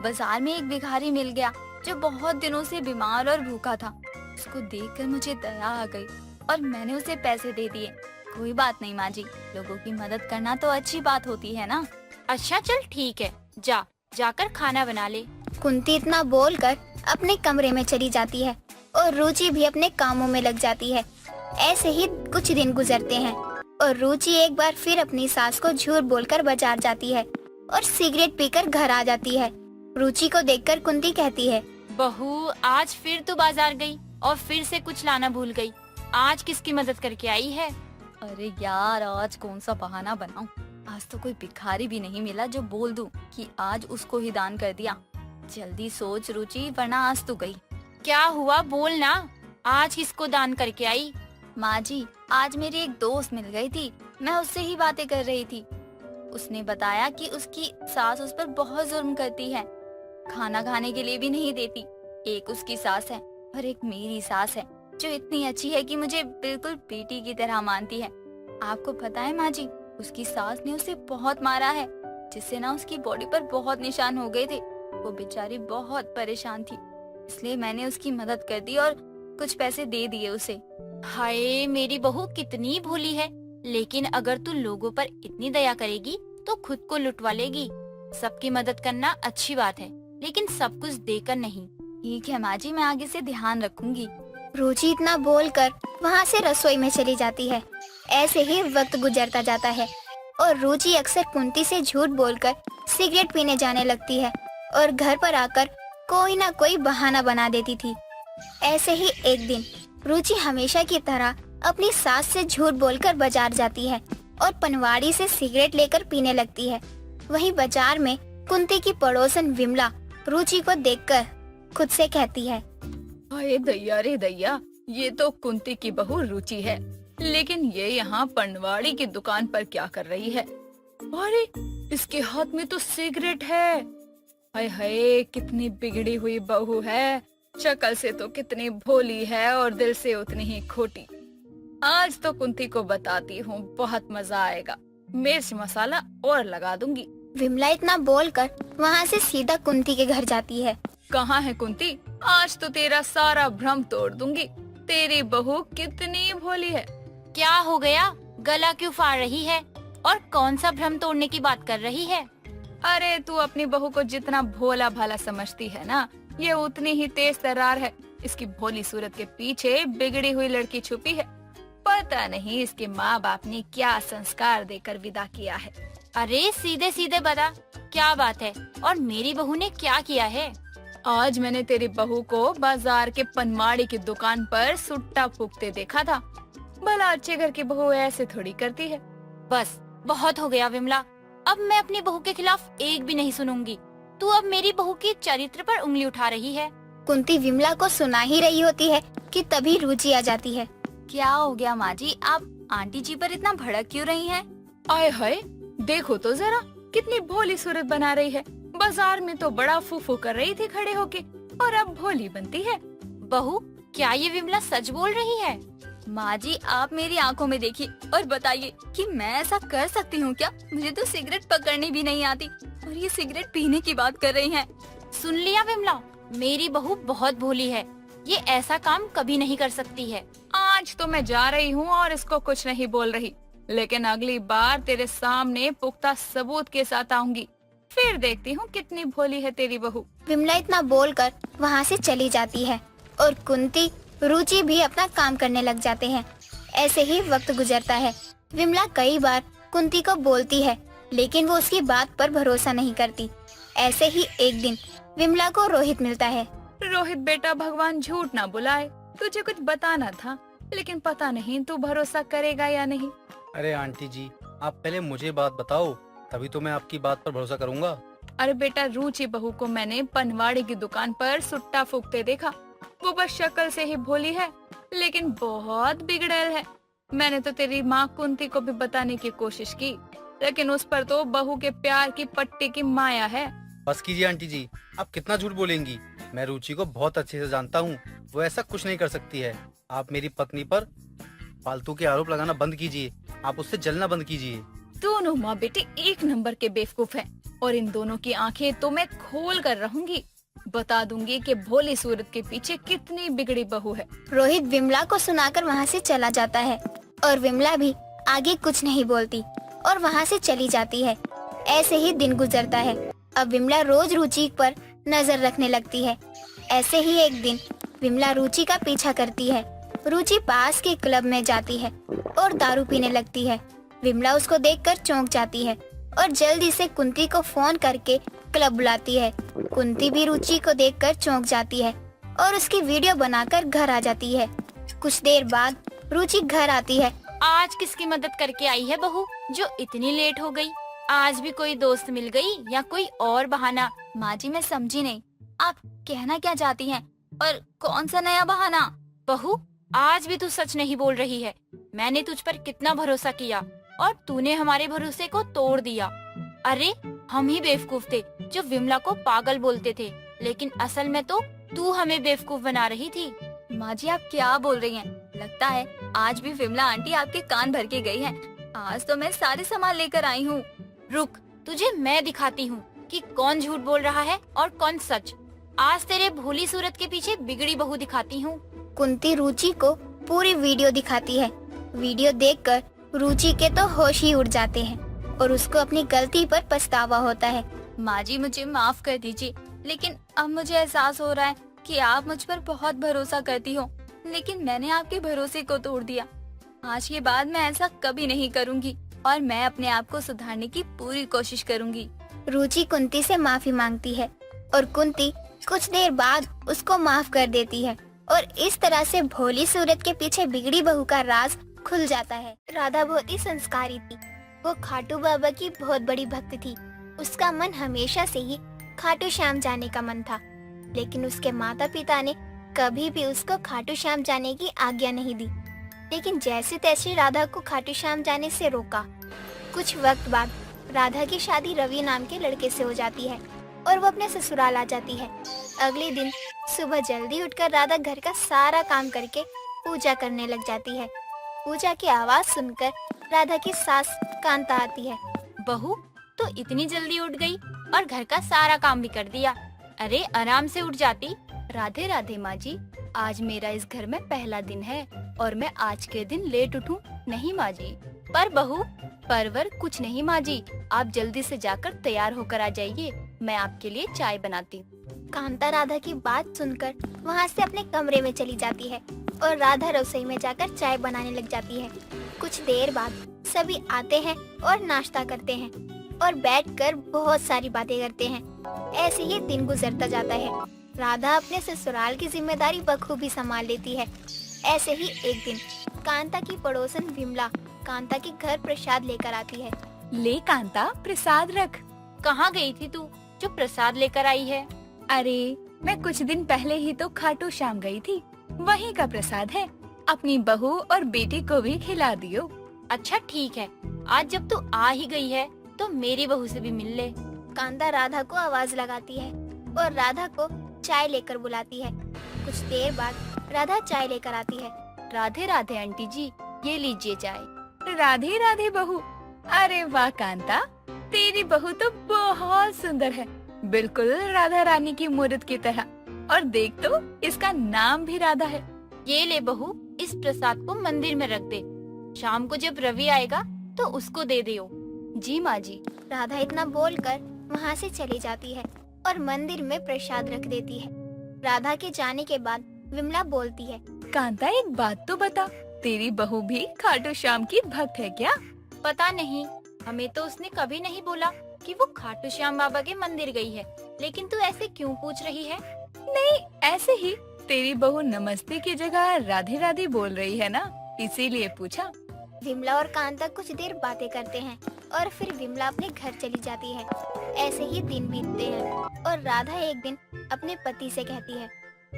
बाजार में एक भिखारी मिल गया जो बहुत दिनों से बीमार और भूखा था। उसको देखकर मुझे दया आ गई और मैंने उसे पैसे दे दिए। कोई बात नहीं माँ जी, लोगों की मदद करना तो अच्छी बात होती है ना। अच्छा चल ठीक है, जाकर खाना बना ले। कुंती इतना बोलकर अपने कमरे में चली जाती है और रुचि भी अपने कामों में लग जाती है। ऐसे ही कुछ दिन गुजरते हैं और रुचि एक बार फिर अपनी सास को झूठ बोलकर बाजार जाती है और सिगरेट पीकर घर आ जाती है। रुचि को देखकर कुंती कहती है, बहू, आज फिर तू बाजार गई और फिर से कुछ लाना भूल गई। आज किसकी मदद करके आई है? अरे यार, आज कौन सा बहाना बनाऊं? आज तो कोई भिखारी भी नहीं मिला जो बोल दूं कि आज उसको ही दान कर दिया। जल्दी सोच रुचि, वरना आज तू गई। क्या हुआ, बोल ना, आज किसको दान करके आई? माँ जी, आज मेरी एक दोस्त मिल गई थी, मैं उससे ही बातें कर रही थी। उसने बताया कि उसकी सास उस पर बहुत जुल्म करती है, खाना खाने के लिए भी नहीं देती। एक उसकी सास है और एक मेरी सास है, जो इतनी अच्छी है कि मुझे बिल्कुल बेटी की तरह मानती है। आपको पता है माँ जी, उसकी सास ने उसे बहुत मारा है, जिससे ना उसकी बॉडी पर बहुत निशान हो गए थे। वो बेचारी बहुत परेशान थी, इसलिए मैंने उसकी मदद कर दी और कुछ पैसे दे दिए उसे। हाय, मेरी बहू कितनी भोली है, लेकिन अगर तू लोगों पर इतनी दया करेगी तो खुद को लुटवा लेगी। सबकी मदद करना अच्छी बात है, लेकिन सब कुछ देकर नहीं। ठीक है माँ जी, मैं आगे से ध्यान रखूंगी। रुचि इतना बोलकर वहाँ से रसोई में चली जाती है। ऐसे ही वक्त गुजरता जाता है और रुचि अक्सर कुंती से झूठ बोलकर सिगरेट पीने जाने लगती है और घर पर आकर कोई ना कोई बहाना बना देती थी। ऐसे ही एक दिन रुचि हमेशा की तरह अपनी सास से झूठ बोलकर बाजार जाती है और पनवाड़ी से सिगरेट लेकर पीने लगती है। वहीं बाजार में कुंती की पड़ोसन विमला रुचि को देखकर खुद से कहती है, अरे दैया रे दैया, ये तो कुंती की बहू रुचि है, लेकिन ये यहाँ पनवाड़ी की दुकान पर क्या कर रही है? अरे इसके हाथ में तो सिगरेट है। हाय हाय, कितनी बिगड़ी हुई बहू है, शक्ल से तो कितनी भोली है और दिल से उतनी ही खोटी। आज तो कुंती को बताती हूँ, बहुत मजा आएगा, मिर्च मसाला और लगा दूंगी। विमला इतना बोलकर वहाँ से सीधा कुंती के घर जाती है। कहाँ है कुंती? आज तो तेरा सारा भ्रम तोड़ दूंगी। तेरी बहू कितनी भोली है। क्या हो गया? गला क्यों फाड़ रही है? और कौन सा भ्रम तोड़ने की बात कर रही है? अरे तू अपनी बहू को जितना भोला भाला समझती है ना, ये उतनी ही तेज तर्रार है। इसकी भोली सूरत के पीछे बिगड़ी हुई लड़की छुपी है। पता नहीं इसके माँ बाप ने क्या संस्कार देकर विदा किया है। अरे सीधे सीधे बता, क्या बात है? और मेरी बहू ने क्या किया है? आज मैंने तेरी बहू को बाजार के पनवाड़ी की दुकान पर सुट्टा फूकते देखा था। भला अच्छे घर की बहू ऐसे थोड़ी करती है। बस बहुत हो गया विमला, अब मैं अपनी बहू के खिलाफ एक भी नहीं सुनूंगी। तू अब मेरी बहू के चरित्र पर उंगली उठा रही है। कुंती विमला को सुना ही रही होती है कि तभी रुचि आ जाती है। क्या हो गया माँ जी, आप आंटी जी पर इतना भड़क क्यों रही हैं? आए हाय, देखो तो जरा कितनी भोली सूरत बना रही है। बाजार में तो बड़ा फूफू कर रही थी खड़े होके, और अब भोली बनती है। बहू, क्या ये विमला सच बोल रही है? माँ जी, आप मेरी आंखों में देखिए और बताइए कि मैं ऐसा कर सकती हूँ क्या? मुझे तो सिगरेट पकड़नी भी नहीं आती और ये सिगरेट पीने की बात कर रही हैं। सुन लिया विमला, मेरी बहू बहुत भोली है। ये ऐसा काम कभी नहीं कर सकती है। आज तो मैं जा रही हूँ और इसको कुछ नहीं बोल रही, लेकिन अगली बार तेरे सामने पुख्ता सबूत के साथ आऊंगी। फिर देखती हूँ कितनी भोली है तेरी बहू। विमला इतना बोलकर वहाँ से चली जाती है और कुंती, रुचि भी अपना काम करने लग जाते हैं। ऐसे ही वक्त गुजरता है। विमला कई बार कुंती को बोलती है, लेकिन वो उसकी बात पर भरोसा नहीं करती। ऐसे ही एक दिन विमला को रोहित मिलता है। रोहित बेटा, भगवान झूठ ना बुलाए, तुझे कुछ बताना था, लेकिन पता नहीं तू भरोसा करेगा या नहीं। अरे आंटी जी, आप पहले मुझे बात बताओ, तभी तो मैं आपकी बात पर भरोसा करूंगा। अरे बेटा, रुचि बहू को मैंने पनवाड़ी की दुकान पर सुट्टा फूकते देखा। वो बस शक्ल से ही भोली है, लेकिन बहुत बिगड़ैल है। मैंने तो तेरी माँ कुंती को भी बताने की कोशिश की, लेकिन उस पर तो बहू के प्यार की पट्टी की माया है। बस कीजिए आंटी जी, आप कितना झूठ बोलेंगी। मैं रुचि को बहुत अच्छे से जानता हूँ, वो ऐसा कुछ नहीं कर सकती है। आप मेरी पत्नी पर फालतू के आरोप लगाना बंद कीजिए, आप उससे जलना बंद कीजिए। दोनों माँ बेटे एक नंबर के बेवकूफ हैं, और इन दोनों की आंखें तो मैं खोल कर रहूंगी। बता दूंगी कि भोली सूरत के पीछे कितनी बिगड़ी बहू है। रोहित विमला को सुनाकर वहाँ से चला जाता है और विमला भी आगे कुछ नहीं बोलती और वहाँ से चली जाती है। ऐसे ही दिन गुजरता है। अब विमला रोज रुचि पर नजर रखने लगती है। ऐसे ही एक दिन विमला रुचि का पीछा करती है। रुचि पास के क्लब में जाती है और दारू पीने लगती है। विमला उसको देखकर चौंक जाती है और जल्दी से कुंती को फोन करके क्लब बुलाती है। कुंती भी रुचि को देखकर चौंक जाती है और उसकी वीडियो बनाकर घर आ जाती है। कुछ देर बाद रुचि घर आती है। आज किसकी मदद करके आई है बहू, जो इतनी लेट हो गई? आज भी कोई दोस्त मिल गई या कोई और बहाना? माँ जी, मैं समझी नहीं, आप कहना क्या चाहती हैं? और कौन सा नया बहाना? बहू, आज भी तू सच नहीं बोल रही है। मैंने तुझ पर कितना भरोसा किया और तूने हमारे भरोसे को तोड़ दिया। अरे हम ही बेवकूफ थे जो विमला को पागल बोलते थे, लेकिन असल में तो तू हमें बेवकूफ बना रही थी। माँ जी, आप क्या बोल रही हैं? लगता है आज भी विमला आंटी आपके कान भर के गई हैं। आज तो मैं सारे सामान लेकर आई हूँ। रुक, तुझे मैं दिखाती हूँ कि कौन झूठ बोल रहा है और कौन सच। आज तेरे भोली सूरत के पीछे बिगड़ी बहू दिखाती हूँ। कुंती रुचि को पूरी वीडियो दिखाती है। वीडियो देखकर रुचि के तो होश ही उड़ जाते हैं और उसको अपनी गलती पर पछतावा होता है। माँ जी, मुझे माफ कर दीजिए, लेकिन अब मुझे एहसास हो रहा है कि आप मुझ पर बहुत भरोसा करती हो, लेकिन मैंने आपके भरोसे को तोड़ दिया। आज के बाद मैं ऐसा कभी नहीं करूँगी और मैं अपने आप को सुधारने की पूरी कोशिश करूँगी। रुचि कुंती से माफी मांगती है और कुंती कुछ देर बाद उसको माफ कर देती है और इस तरह से भोली सूरत के पीछे बिगड़ी बहू का राज खुल जाता है। राधा बहुत ही संस्कारी थी। वो खाटू बाबा की बहुत बड़ी भक्त थी। उसका मन हमेशा से ही खाटू श्याम जाने का मन था, लेकिन उसके माता पिता ने कभी भी उसको खाटू श्याम जाने की आज्ञा नहीं दी। लेकिन जैसे तैसे राधा को खाटू श्याम जाने से रोका। कुछ वक्त बाद राधा की शादी रवि नाम के लड़के से हो जाती है और वो अपने ससुराल आ जाती है। अगले दिन सुबह जल्दी उठकर राधा घर का सारा काम करके पूजा करने लग जाती है। पूजा की आवाज सुनकर राधा की सास कांता आती है। बहू, तो इतनी जल्दी उठ गई और घर का सारा काम भी कर दिया। अरे आराम से उठ जाती। राधे राधे माँ जी, आज मेरा इस घर में पहला दिन है और मैं आज के दिन लेट उठूं? नहीं माँ जी। पर बहू, परवर कुछ नहीं माँ जी, आप जल्दी से जाकर तैयार होकर आ जाइए, मैं आपके लिए चाय बनाती हूँ। कांता राधा की बात सुनकर वहाँ से अपने कमरे में चली जाती है और राधा रसोई में जाकर चाय बनाने लग जाती है। कुछ देर बाद सभी आते हैं और नाश्ता करते हैं और बैठकर बहुत सारी बातें करते हैं। ऐसे ही दिन गुजरता जाता है। राधा अपने ससुराल की जिम्मेदारी बखूबी संभाल लेती है। ऐसे ही एक दिन कांता की पड़ोसन विमला कांता के घर प्रसाद लेकर आती है। ले कांता, प्रसाद रख। कहाँ गई थी तू जो प्रसाद लेकर आई है? अरे मैं कुछ दिन पहले ही तो खाटू श्याम गई थी, वहीं का प्रसाद है। अपनी बहू और बेटी को भी खिला दियो। अच्छा ठीक है, आज जब तू आ ही गई है तो मेरी बहू से भी मिल ले। कांता राधा को आवाज लगाती है और राधा को चाय लेकर बुलाती है। कुछ देर बाद राधा चाय लेकर आती है। राधे राधे आंटी जी, ये लीजिए चाय। राधे राधे बहू। अरे वाह कांता, तेरी बहू तो बहुत सुंदर है, बिल्कुल राधा रानी की मूर्त की तरह। और देख तो, इसका नाम भी राधा है। ये ले बहू, इस प्रसाद को मंदिर में रख दे। शाम को जब रवि आएगा तो उसको दे दियो। जी माँ जी। राधा इतना बोलकर वहाँ से चली जाती है और मंदिर में प्रसाद रख देती है। राधा के जाने के बाद विमला बोलती है, कांता एक बात तो बता, तेरी बहू भी खाटू श्याम की भक्त है क्या? पता नहीं, हमें तो उसने कभी नहीं बोला कि वो खाटू श्याम बाबा के मंदिर गई है। लेकिन तू ऐसे क्यों पूछ रही है? नहीं, ऐसे ही। तेरी बहू नमस्ते की जगह राधे राधे बोल रही है ना, इसीलिए पूछा। विमला और कांता कुछ देर बातें करते हैं और फिर विमला अपने घर चली जाती है। ऐसे ही दिन बीतते हैं और राधा एक दिन अपने पति से कहती है,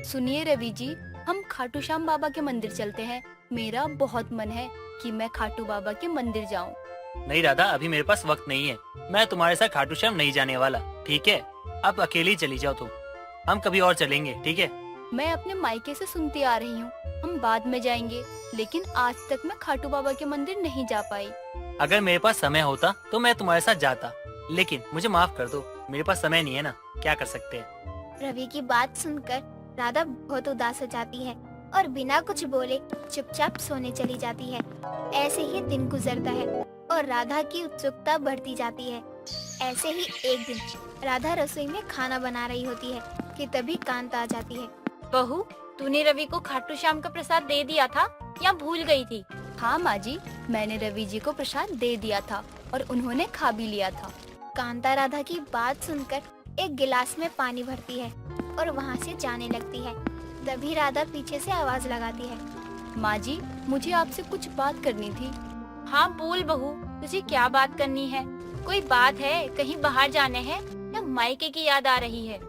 सुनिए रवि जी, हम खाटू श्याम बाबा के मंदिर चलते हैं। मेरा बहुत मन है कि मैं खाटू बाबा के मंदिर जाऊं। नहीं राधा, अभी मेरे पास वक्त नहीं है, मैं तुम्हारे साथ खाटू श्याम नहीं जाने वाला, ठीक है? अब अकेले ही चली जाओ तुम, हम कभी और चलेंगे, ठीक है? मैं अपने मायके से सुनती आ रही हूँ, हम बाद में जाएंगे, लेकिन आज तक मैं खाटू बाबा के मंदिर नहीं जा पाई। अगर मेरे पास समय होता तो मैं तुम्हारे साथ जाता, लेकिन मुझे माफ कर दो, मेरे पास समय नहीं है ना, क्या कर सकते हैं। रवि की बात सुनकर राधा बहुत उदास हो जाती है और बिना कुछ बोले चुपचाप सोने चली जाती है। ऐसे ही दिन गुजरता है और राधा की उत्सुकता बढ़ती जाती है। ऐसे ही एक दिन राधा रसोई में खाना बना रही होती है कि तभी कांता आ जाती है। बहू, तूने रवि को खाटू श्याम का प्रसाद दे दिया था या भूल गई थी? हाँ माँ जी, मैंने रवि जी को प्रसाद दे दिया था और उन्होंने खा भी लिया था। कांता राधा की बात सुनकर एक गिलास में पानी भरती है और वहाँ से जाने लगती है। तभी राधा पीछे से आवाज लगाती है, माँ जी, मुझे आपसे कुछ बात करनी थी। हाँ बोल बहू, तुझे क्या बात करनी है? कोई बात है? कहीं बाहर जाने हैं या मायके की याद आ रही है?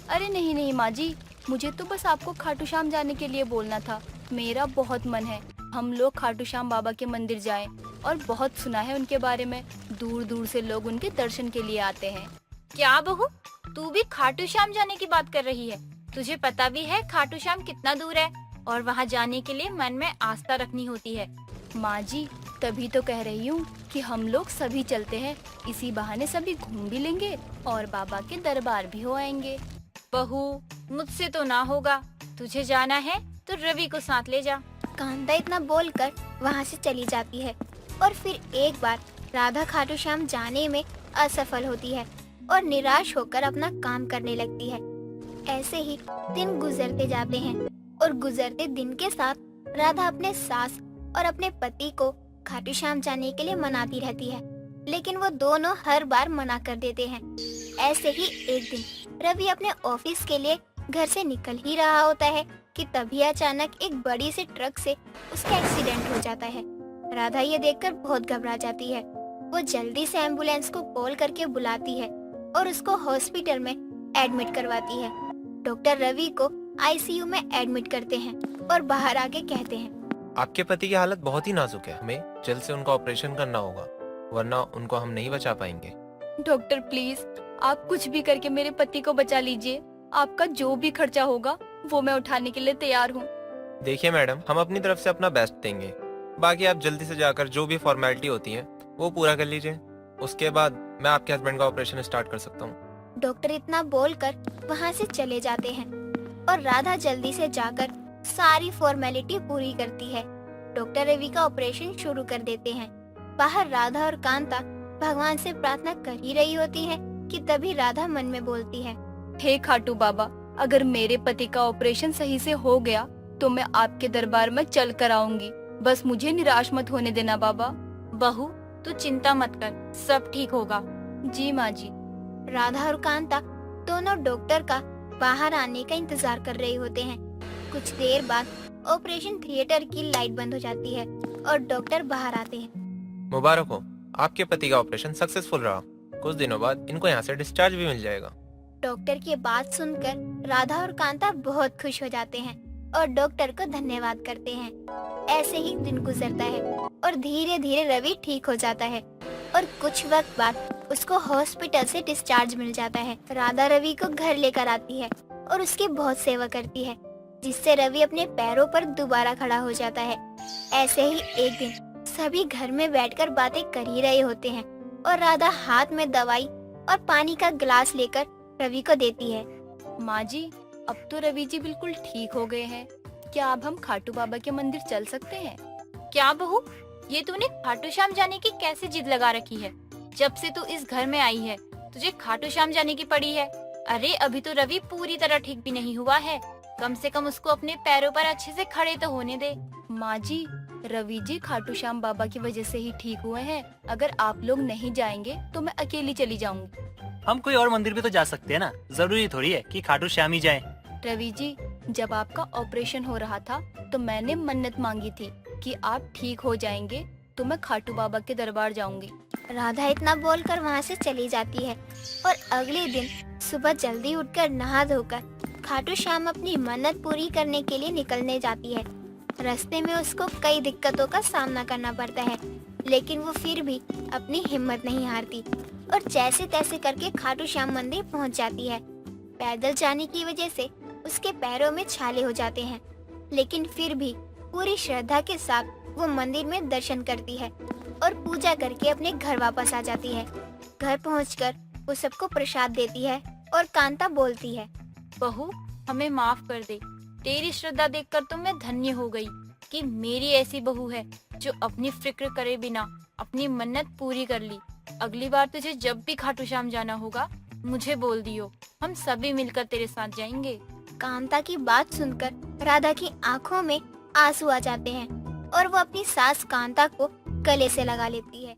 अरे नहीं नहीं माँ जी, मुझे तो बस आपको खाटू श्याम जाने के लिए बोलना था। मेरा बहुत मन है हम लोग खाटू श्याम बाबा के मंदिर जाएं, और बहुत सुना है उनके बारे में, दूर दूर से लोग उनके दर्शन के लिए आते हैं। क्या बहू, तू भी खाटू श्याम जाने की बात कर रही है? तुझे पता भी है खाटू श्याम कितना दूर है और वहाँ जाने के लिए मन में आस्था रखनी होती है। माँ जी, तभी तो कह रही हूँ कि हम लोग सभी चलते हैं, इसी बहाने सभी घूम भी लेंगे और बाबा के दरबार भी हो आएंगे। बहू, मुझसे तो ना होगा, तुझे जाना है तो रवि को साथ ले जा। कांता इतना बोलकर वहाँ से चली जाती है और फिर एक बार राधा खाटू श्याम जाने में असफल होती है और निराश होकर अपना काम करने लगती है। ऐसे ही दिन गुजरते जाते हैं और गुजरते दिन के साथ राधा अपने सास और अपने पति को खाटू श्याम जाने के लिए मनाती रहती है, लेकिन वो दोनों हर बार मना कर देते हैं। ऐसे ही एक दिन रवि अपने ऑफिस के लिए घर से निकल ही रहा होता है कि तभी अचानक एक बड़ी सी ट्रक से उसका एक्सीडेंट हो जाता है। राधा ये देखकर बहुत घबरा जाती है। वो जल्दी से एम्बुलेंस को कॉल करके बुलाती है और उसको हॉस्पिटल में एडमिट करवाती है। डॉक्टर रवि को आईसीयू में एडमिट करते हैं और बाहर आके कहते हैं, आपके पति की हालत बहुत ही नाजुक है, हमें जल्द से उनका ऑपरेशन करना होगा, वरना उनको हम नहीं बचा पाएंगे। डॉक्टर प्लीज, आप कुछ भी करके मेरे पति को बचा लीजिए। आपका जो भी खर्चा होगा वो मैं उठाने के लिए तैयार हूँ। देखिए मैडम, हम अपनी तरफ से अपना बेस्ट देंगे, बाकी आप जल्दी से जाकर जो भी फॉर्मेलिटी होती है वो पूरा कर लीजिए, उसके बाद मैं आपके हस्बैंड का ऑपरेशन स्टार्ट कर सकता हूँ। डॉक्टर इतना बोलकर वहाँ से चले जाते हैं और राधा जल्दी से जाकर सारी फॉर्मेलिटी पूरी करती है। डॉक्टर रवि का ऑपरेशन शुरू कर देते हैं। बाहर राधा और कांता भगवान से प्रार्थना कर ही रही होती है कि तभी राधा मन में बोलती है, हे खाटू बाबा, अगर मेरे पति का ऑपरेशन सही से हो गया तो मैं आपके दरबार में चल कर आऊंगी। बस मुझे निराश मत होने देना बाबा। बहू तू चिंता मत कर, सब ठीक होगा। जी माँ जी। राधा और कांता दोनों डॉक्टर का बाहर आने का इंतजार कर रहे होते हैं। कुछ देर बाद ऑपरेशन थिएटर की लाइट बंद हो जाती है और डॉक्टर बाहर आते हैं। मुबारक हो, आपके पति का ऑपरेशन सक्सेसफुल रहा। कुछ दिनों बाद इनको यहाँ से डिस्चार्ज भी मिल जाएगा। डॉक्टर की बात सुनकर राधा और कांता बहुत खुश हो जाते हैं और डॉक्टर को धन्यवाद करते हैं। ऐसे ही दिन गुजरता है और धीरे धीरे रवि ठीक हो जाता है और कुछ वक्त बाद उसको हॉस्पिटल से डिस्चार्ज मिल जाता है। राधा रवि को घर लेकर आती है और उसकी बहुत सेवा करती है, जिससे रवि अपने पैरों पर दोबारा खड़ा हो जाता है। ऐसे ही एक दिन सभी घर में बैठकर बातें कर ही रहे होते हैं और राधा हाथ में दवाई और पानी का गिलास लेकर रवि को देती है। माँ जी, अब तो रवि जी बिल्कुल ठीक हो गए हैं। क्या अब हम खाटू बाबा के मंदिर चल सकते हैं? क्या बहू, ये तूने खाटू श्याम जाने की कैसे जिद लगा रखी है? जब से तू इस घर में आई है तुझे खाटू श्याम जाने की पड़ी है। अरे अभी तो रवि पूरी तरह ठीक भी नहीं हुआ है, कम से कम उसको अपने पैरों पर अच्छे से खड़े तो होने दे। माँ जी, रवि जी खाटू श्याम बाबा की वजह से ही ठीक हुए हैं। अगर आप लोग नहीं जाएंगे तो मैं अकेली चली जाऊंगी। हम कोई और मंदिर भी तो जा सकते हैं ना, जरूरी थोड़ी है कि खाटू श्याम ही जाए। रवि जी, जब आपका ऑपरेशन हो रहा था तो मैंने मन्नत मांगी थी कि आप ठीक हो जाएंगे तो मैं खाटू बाबा के दरबार जाऊंगी। राधा इतना बोलकर वहाँ से चली जाती है और अगले दिन सुबह जल्दी उठकर नहा धोकर खाटू श्याम अपनी मन्नत पूरी करने के लिए निकलने जाती है। रास्ते में उसको कई दिक्कतों का सामना करना पड़ता है, लेकिन वो फिर भी अपनी हिम्मत नहीं हारती और जैसे तैसे करके खाटू श्याम मंदिर पहुंच जाती है। पैदल जाने की वजह से उसके पैरों में छाले हो जाते हैं, लेकिन फिर भी पूरी श्रद्धा के साथ वो मंदिर में दर्शन करती है और पूजा करके अपने घर वापस आ जाती है। घर पहुंचकर वो सबको प्रसाद देती है और कांता बोलती है, बहू हमें माफ कर दे, तेरी श्रद्धा देखकर तो मैं धन्य हो गई कि मेरी ऐसी बहू है जो अपनी फिक्र करे बिना अपनी मन्नत पूरी कर ली। अगली बार तुझे जब भी खाटू श्याम जाना होगा मुझे बोल दियो, हम सभी मिलकर तेरे साथ जाएंगे। कांता की बात सुनकर राधा की आंखों में आंसू आ जाते हैं और वो अपनी सास कांता को गले से लगा लेती है।